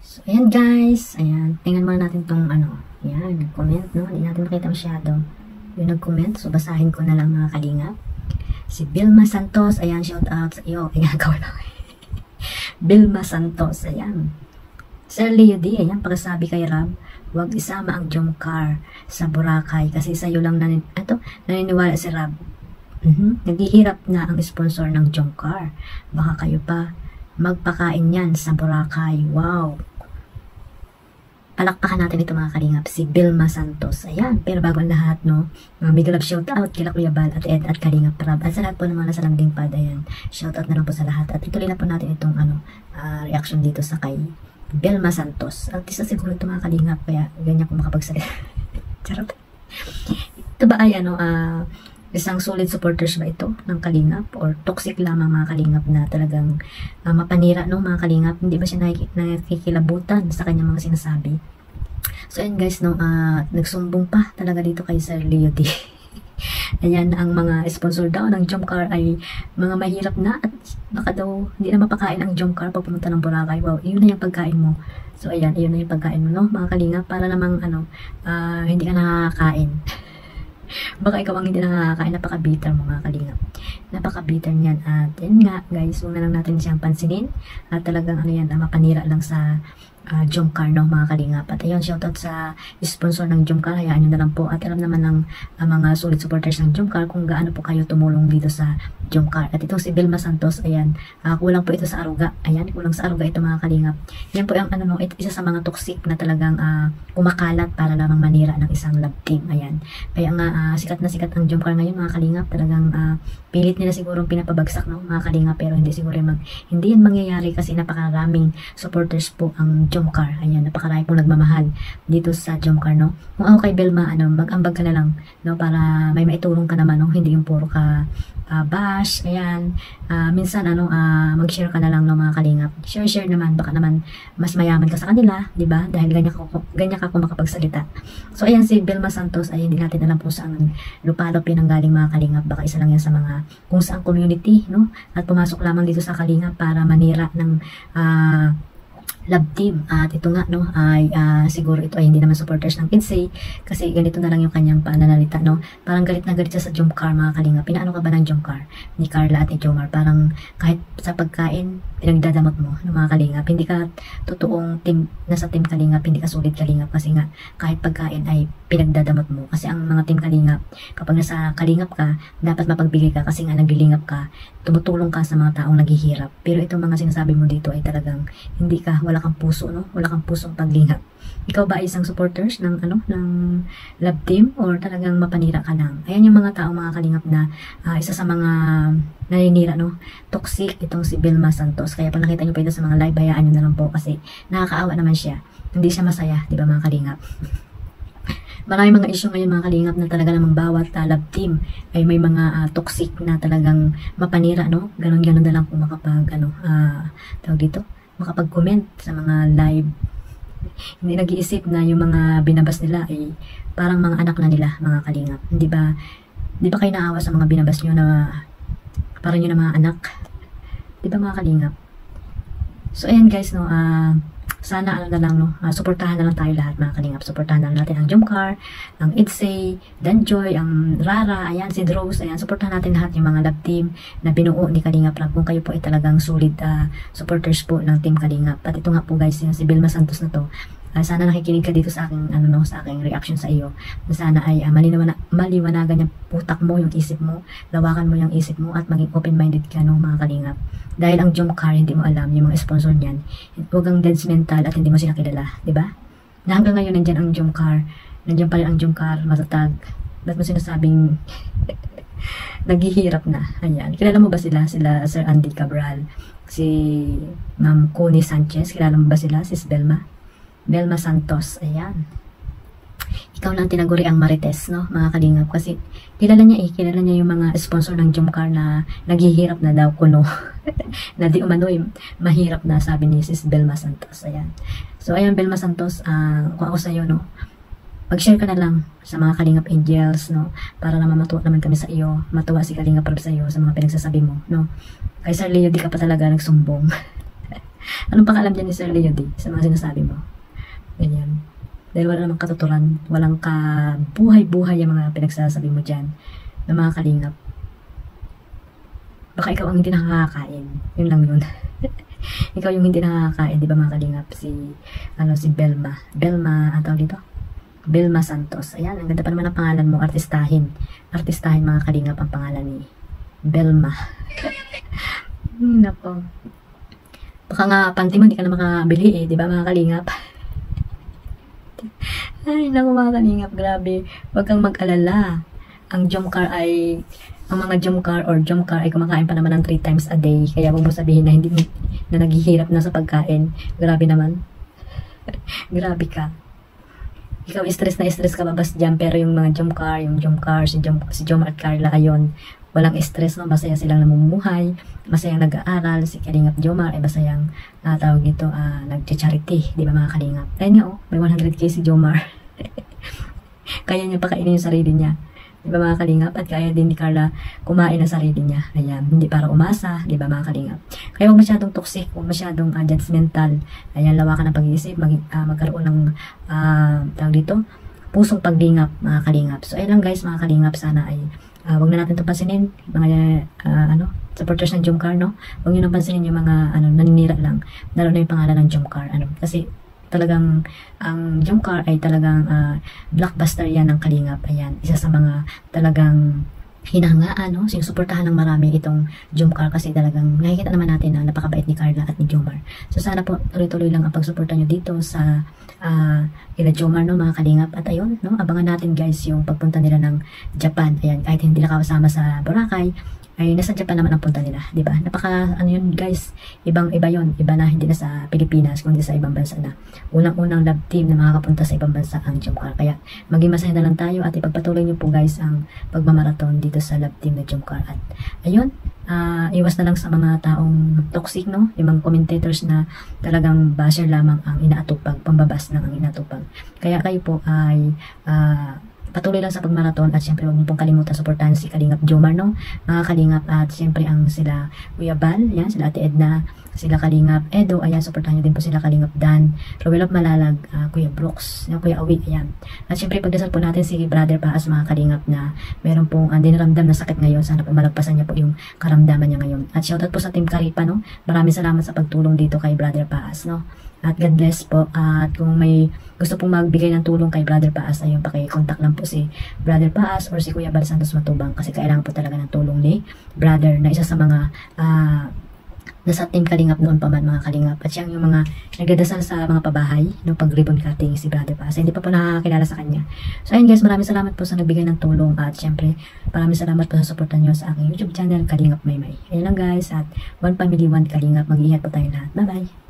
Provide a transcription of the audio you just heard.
So, ayan guys. Ayan. Tingnan muna natin tong ano. Ayan. Nag-comment, no? Hindi natin makita masyado yung nag-comment. So, basahin ko na lang mga kalingap. Si Vilma Santos. Ayan. Shout out sa iyo. Ayan. Gawin ako. Vilma Santos. Ayan. Sir Leo D. Ayan. Pagkasabi kay Rab, huwag isama ang Jomcar sa Boracay. Kasi sa'yo lang naniniwala si Rab. Naghihirap na ang sponsor ng Jomcar. Baka kayo pa magpakain yan sa Boracay. Wow! Palakpakan natin ito mga kalingap, si Vilma Santos. Ayan, pero bago ang lahat, no, big love shout out kila Kuya Bal at Ed at Kalingap Rab. At sa lahat po ng mga nasa landing pad, ayan, shout out na lang po sa lahat. At ituloy na po natin itong reaction dito sa kay Vilma Santos. Artista siguro ito mga kalingap, kaya ganyan ko makapagsalita. Charot. Ito ba ay isang solid supporters ba ito ng kalingap or toxic lamang mga kalingap na talagang mapanira, no mga kalingap? Hindi ba siya nakikilabutan sa kanyang mga sinasabi? So ayan guys, no, nagsumbong pa talaga dito kay Sir Leo D. Ayan, ang mga sponsor daw ng Jomcar ay mga mahirap na at baka daw hindi na mapakain ang Jomcar pag pumunta ng Boracay. Wow, yun na yung pagkain mo. So ayan, yun na yung pagkain mo, no mga kalingap, para namang hindi ka nakakain. Baka ikaw ang hindi nakakain. Napaka-bitter mo mga kalingap. Napaka-bitter niyan. At yan nga guys, huwag na lang natin siyang pansinin. At talagang mapanira lang sa Jomcar, no mga kalingap. At ayun, shoutout sa sponsor ng Jomcar. Hayaan nyo na lang po. At alam naman ng mga solid supporters ng Jomcar kung gaano po kayo tumulong dito sa Jomcar. At itong si Vilma Santos, ayan, kulang po ito sa aruga. Ayan, kulang sa aruga ito mga kalingap. Yan po yung isa sa mga toxic na talagang kumakalat para lamang manira ng isang love team. Ayan. Kaya nga sikat na sikat ang Jomcar ngayon mga kalingap. Talagang pilit nila siguro pinapabagsak, no mga kalingap, pero hindi siguro hindi yan mangyayari kasi napakaraming supporters po ang Jomcar. Ayan, napakarami pong nagmamahal dito sa Jomcar, no. Kung ako kay Vilma, mag-ambag ka na lang, no, para may maitulong ka naman, no, hindi yung puro ka bash. Ayan, minsan mag-share ka na lang, no mga kalingap. Share naman, baka naman mas mayaman ka sa kanila, di ba? Dahil ganyan ka kung makapagsalita. So ayan, si Vilma Santos ay hindi natin alam po saan lupalop pinanggaling mga kalingap. Baka isa lang yan sa mga kung saan community, no, at pumasok lamang dito sa kalingap para manira ng love team. At ito nga, no, ay siguro ito ay hindi naman supporters ng Kinsey kasi ganito na lang yung kanyang pananalita, no. Parang galit na galit siya sa Jomcar mga kalingap. Pinaano ka ba ng Jomcar ni Carla at ni Jomar? Parang kahit sa pagkain pinagdadamot mo, no, mga kalingap. Hindi ka totoong team, nasa team kalingap, hindi ka solid kalingap kasi nga kahit pagkain ay pinagdadamot mo. Kasi ang mga team kalingap, kapag nasa kalingap ka, dapat mapagbigay ka kasi nga naglilingap ka, tumutulong ka sa mga taong naghihirap. Pero itong mga sinasabi mo dito ay talagang hindi ka, wala kang puso, no? Wala kang pusong paglingap. Ikaw ba ay isang supporters ng ng love team or talagang mapanira ka lang? Ayan yung mga taong mga kalingap na isa sa mga naninira, no? Toxic itong si Vilma Santos. Kaya pag nakita nyo pa ito sa mga live, hayaan nyo na lang po kasi nakakaawa naman siya. Hindi siya masaya, di ba mga kalingap? Maraming mga issue ngayon mga kalingap na talaga namang bawat love team ay may mga toxic na talagang mapanira, no? Ganon-ganon na lang kung makapag tawag dito, makapag-comment sa mga live. Hindi nag-iisip na yung mga binabas nila ay parang mga anak na nila mga kalingap. Di ba kayo naawa sa mga binabas nyo na parang yun na mga anak? Di ba mga kalingap? So ayan guys, no, sana na lang, no, suportahan na lang tayo lahat mga kalingap. Suportahan na lang natin ang Jomcar, ang Idsay, Danjoy, ang Rara, ayan, si Rose, ayan, suportahan natin lahat yung mga love team na binuo ni Kalingap Rab. Kung kayo po ay talagang solid supporters po ng team Kalingap. At ito nga po guys, yung si Vilma Santos na to, sana nakikinig ka dito sa aking sa aking reaction sa iyo. Sana ay maliwanagan yung putak mo, yung isip mo, lawakan mo yung isip mo at maging open-minded ka, no mga kalingap. Dahil ang Jomcar hindi mo alam yung mga sponsor niyan. Huwag kang dense mental at hindi mo sila kilala, di ba? Na hanggang ngayon nandiyan ang Jomcar, nandiyan pa rin ang Jomcar, matatag. Ba't mo sinasabing naghihirap na? Ayan. Kilala mo ba sila? Sila Sir Andy Cabral, si Ma'am Connie Sanchez, kilala mo ba sila? Sis Vilma Santos, ayan. Ikaw lang tinaguri ang Marites, no, mga kalingap, kasi kilala niya yung mga sponsor ng Jomcar na naghihirap na daw kuno. Na di umano'y mahirap na, sabi ni Sis Vilma Santos, ayan. So ayan Vilma Santos, kung ako sa'yo, no, mag-share ka na lang sa mga Kalingap Angels, no, para naman matuwa naman kami sa iyo, matuwa si Kalingap Rab sa iyo sa mga pinagsasabi mo, no. Kay Sir Leo, di ka pa talaga nagsumbong. Anong pakialam dyan ni Sir Leo D sa mga sinasabi mo? Ganyan. Dahil wala namang katuturan, walang kabuhay-buhay yung mga pinagsasabi mo dyan ng mga kalingap. Baka ikaw ang hindi nakakakain. Yun lang yun. Ikaw yung hindi nakakakain, di ba mga kalingap? Si Belma. Belma, ang tawag dito? Belma Santos. Ayan, ang ganda pa naman ang pangalan mo. Artistahin. Artistahin mga kalingap ang pangalan ni Belma. Nako. Baka nga panty mo, hindi ka na makabili di ba mga kalingap? Ay, naku mga kalingap, grabe. Huwag kang mag-alala. Ang mga jomcar ay kumakain pa naman ng 3 times a day. Kaya huwag mo sabihin na hindi na naghihirap na sa pagkain. Grabe naman. Grabe ka. Ikaw stress ka babas dyan, pero yung mga jomcar, si Jom at Carla, ayon, walang stress, no? Masaya silang namumuhay, masayang nag-aaral. Si Kalingap Jomar ay masayang tawag dito, nag-charity, di ba mga kalingap? Ayun nga, may 100k si Jomar. Kaya niya pakainin yung sarili niya, di ba mga kalingap? At kaya din ni Carla kumain ang sarili niya. Ayan, hindi para umasa, di ba mga kalingap? Kaya huwag masyadong toxic, huwag masyadong judgmental. Ayan, lawakan ng pag-iisip, magkaroon ng tawag dito, pusong paglingap mga kalingap. So ayun lang guys mga kalingap, sana ay wag na natin ito pansinin, mga supporters ng Jomcar, no? Huwag nyo nang pansinin yung mga naninira lang, lalo na yung pangalan ng Jomcar, kasi talagang ang Jomcar ay talagang blockbuster yan ng kalingap. Ayan, isa sa mga talagang hinahangaan, no? Sinusuportahan ng marami itong Jomcar kasi talagang nakikita naman natin na napakabait ni Carla at ni Jomar. So sana po tuloy-tuloy lang ang pagsuporta nyo dito sa kila Jomar, no mga kalingap. At ayun, no, abangan natin guys yung pagpunta nila ng Japan. Ayan, kahit hindi nakasama sa Boracay, ay nasa Japan naman ang punta nila, di ba? Yun guys, ibang-iba yun. Iba na, hindi na sa Pilipinas, kundi sa ibang bansa na. Unang-unang love team na makakapunta sa ibang bansa ang Jomcar. Kaya maging masaya na lang tayo at ipagpatuloy nyo po guys ang pagmamarathon dito sa love team na Jomcar. At ayun, iwas na lang sa mga taong toxic, no? Yung mga commentators na talagang basher lamang ang inaatupag, pambabas ng ang inaatupag. Kaya kayo po ay patuloy lang sa pagmarathon at syempre huwag niyo pong kalimutan suportahan si Kalingap Jomar, no? Mga kalingap, at syempre ang sila Kuya Bal, yan, sila Ate Edna, sila Kalingap Edo, ayan, suportahan niyo din po sila Kalingap Dan, Rowelop Malalag, Kuya Brooks, yan, Kuya Awi, ayan. At syempre pagdasal po natin si Brother Paas mga kalingap na meron pong dinaramdam na sakit ngayon. Sana po malagpasan niya po yung karamdaman niya ngayon. At shoutout po sa Team Karipa, no? Maraming salamat sa pagtulong dito kay Brother Paas, no? At God bless po. At kung may gusto pong magbigay ng tulong kay Brother Paas, ayun, paki-contact lang po si Brother Paas or si Kuya Bal Santos Matubang kasi kailangan po talaga ng tulong ni Brother na isa sa mga nasa Team Kalingap noon pa man mga kalingap. At siyang yung mga nagdadasal sa mga pabahay no, pag ribbon cutting si Brother Paas. Hindi pa po nakakilala sa kanya. So ayun guys, maraming salamat po sa nagbigay ng tulong at syempre maraming salamat po sa suporta nyo sa aking YouTube channel Kalingap Maymay. Ayun lang guys, at One Family One Kalingap. Mag-iingat po tayo lahat. Bye bye!